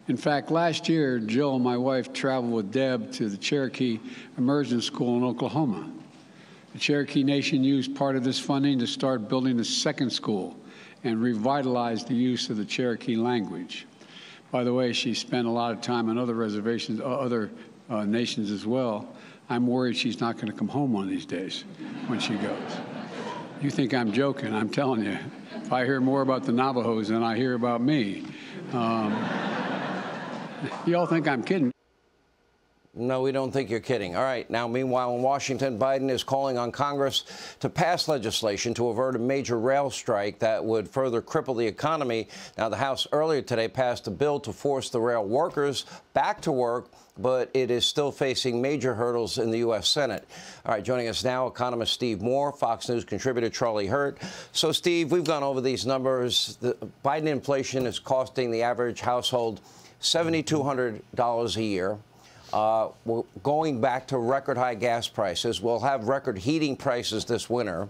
In fact, last year, Jill, my wife, traveled with Deb to the Cherokee Immersion School in Oklahoma. The Cherokee Nation used part of this funding to start building a second school and revitalize the use of the Cherokee language. By the way, she spent a lot of time on other reservations, other nations as well. I'm worried she's not going to come home one of these days when she goes. You think I'm joking. I'm telling you. If I hear more about the Navajos than I hear about me, you all think I'm kidding. No, we don't think you're kidding. All right. Now, meanwhile, in Washington, Biden is calling on Congress to pass legislation to avert a major rail strike that would further cripple the economy. Now, the House earlier today passed a bill to force the rail workers back to work, but it is still facing major hurdles in the U.S. Senate. All right, joining us now, economist Steve Moore, Fox News contributor Charlie Hurt. So, Steve, we've gone over these numbers. The Biden inflation is costing the average household $7,200 a year. We're going back to record high gas prices. We'll have record heating prices this winter.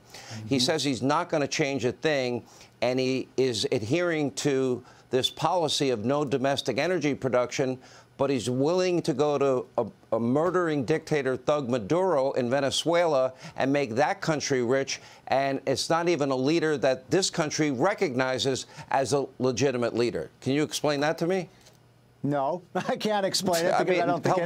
He says he's not going to change a thing, and he is adhering to this policy of no domestic energy production, but he's willing to go to a murdering dictator, thug Maduro, in Venezuela and make that country rich. And it's not even a leader that this country recognizes as a legitimate leader. Can you explain that to me? No, I can't explain it because I don't think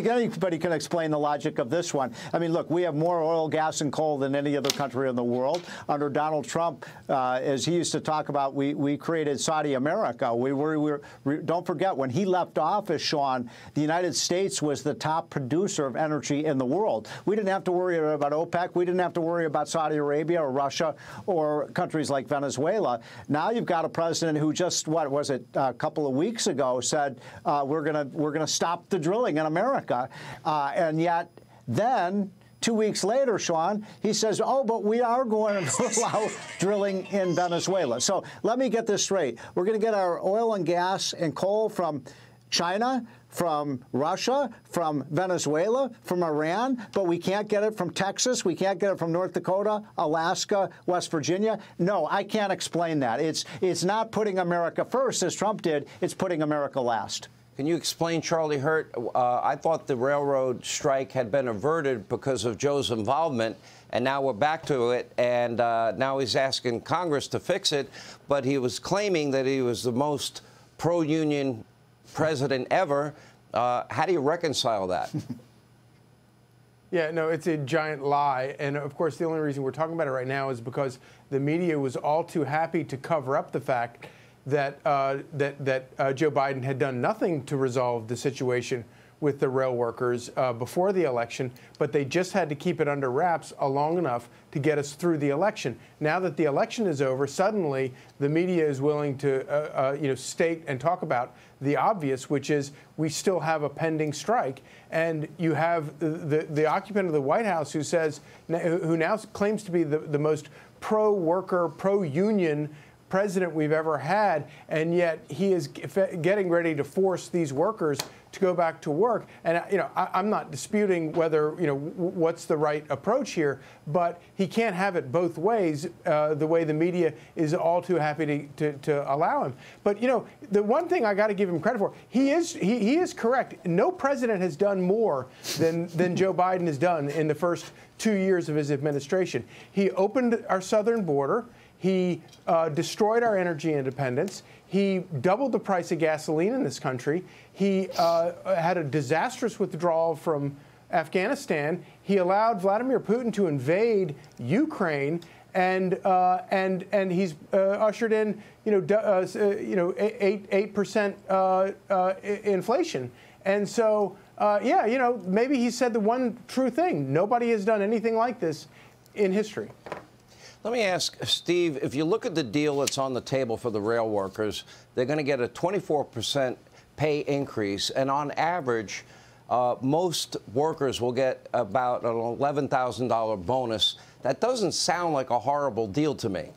anybody can explain the logic of this one. I mean, look, we have more oil, gas, and coal than any other country in the world. Under Donald Trump, as he used to talk about, we created Saudi America. Don't forget, when he left office, Sean, the United States was the top producer of energy in the world. We didn't have to worry about OPEC. We didn't have to worry about Saudi Arabia or Russia or countries like Venezuela. Now you've got a president who just, what was it, a couple of weeks ago said we're gonna stop the drilling in America, and yet then 2 weeks later, Sean, he says, oh, but we are going to allow drilling in Venezuela. So let me get this straight. We're going to get our oil and gas and coal from China, from Russia, from Venezuela, from Iran, but we can't get it from Texas, we can't get it from North Dakota, Alaska, West Virginia. No, I can't explain that. It's not putting America first, as Trump did. It's putting America last. Can you explain, Charlie Hurt? I thought the railroad strike had been averted because of Joe's involvement, and now we're back to it, and now he's asking Congress to fix it, but he was claiming that he was the most pro-union president ever. How do you reconcile that? Yeah, no, it's a giant lie. And of course, the only reason we're talking about it right now is because the media was all too happy to cover up the fact that Joe Biden had done nothing to resolve the situation with the rail workers before the election, but they just had to keep it under wraps long enough to get us through the election. Now that the election is over, suddenly the media is willing to state and talk about the obvious, which is we still have a pending strike. And you have the occupant of the White House who now claims to be the most pro-worker, pro-union president we've ever had, and yet he is getting ready to force these workers to go back to work. And I'm not disputing whether what's the right approach here, but he can't have it both ways. The way the media is all too happy to allow him. But the one thing I got to give him credit for, he is correct. No president has done more than Joe Biden has done in the first 2 years of his administration. He opened our southern border. He destroyed our energy independence. He doubled the price of gasoline in this country. He had a disastrous withdrawal from Afghanistan. He allowed Vladimir Putin to invade Ukraine, and he's ushered in 8% inflation. And so maybe he said the one true thing. Nobody has done anything like this in history. Let me ask, Steve, if you look at the deal that's on the table for the rail workers, they're going to get a 24% pay increase. And on average, most workers will get about an $11,000 bonus. That doesn't sound like a horrible deal to me.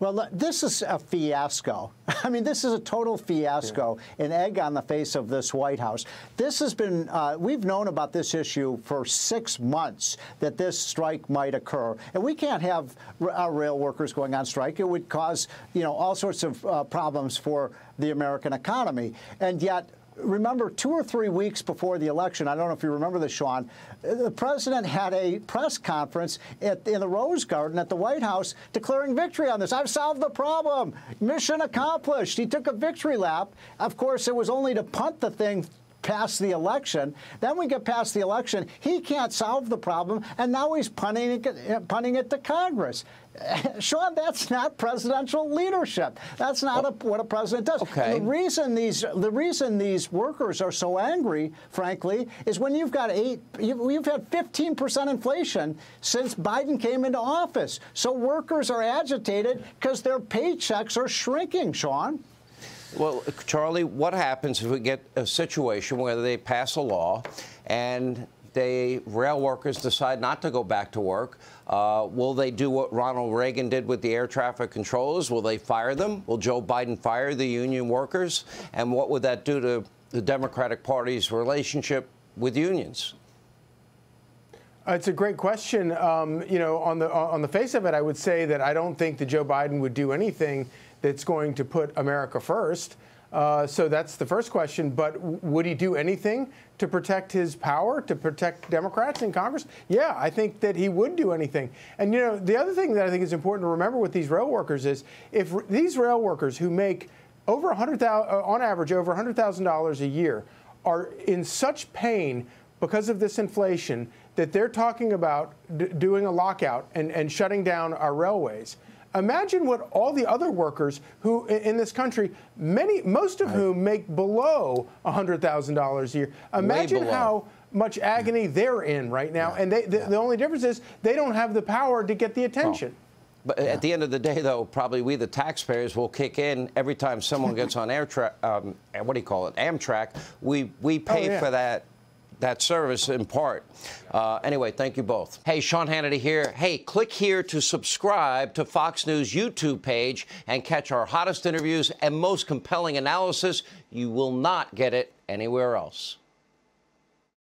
Well, this is a fiasco. I mean, this is a total fiasco, an egg on the face of this White House. This has been, we've known about this issue for 6 months, that this strike might occur. And we can't have our rail workers going on strike. It would cause, you know, all sorts of problems for the American economy. And yet, remember, 2 or 3 weeks before the election, I don't know if you remember this, Sean, the president had a press conference in the Rose Garden at the White House declaring victory on this. I've solved the problem. Mission accomplished. He took a victory lap. Of course, it was only to punt the thing past the election. Then we get past the election. He can't solve the problem, and now he's punting it to Congress. Sean, that's not presidential leadership. That's not what a president does. Okay. The reason these workers are so angry, frankly, is when you've had 15% inflation since Biden came into office. So workers are agitated because their paychecks are shrinking, Sean. Well, Charlie, what happens if we get a situation where they pass a law and rail workers decide not to go back to work? Will they do what Ronald Reagan did with the air traffic controllers? Will they fire them? Will Joe Biden fire the union workers? And what would that do to the Democratic Party's relationship with unions? It's a great question. You know, on the face of it, I would say that I don't think that Joe Biden would do anything that's going to put America first. So that's the first question. But would he do anything to protect his power, to protect Democrats in Congress? Yeah, I think that he would do anything. And, you know, the other thing that I think is important to remember with these rail workers is if these rail workers who make over $100,000, on average, over $100,000 a year are in such pain because of this inflation that they're talking about doing a lockout and shutting down our railways. Imagine what all the other workers who in this country, most of whom make below $100,000 a year. Imagine how much agony they're in right now. And the only difference is they don't have the power to get the attention. But at the end of the day, though, probably we, the taxpayers, will kick in every time someone gets on Amtrak. We pay for that service in part. Anyway, thank you both. Hey, Sean Hannity here. Hey, click here to subscribe to Fox News YouTube page and catch our hottest interviews and most compelling analysis. You will not get it anywhere else.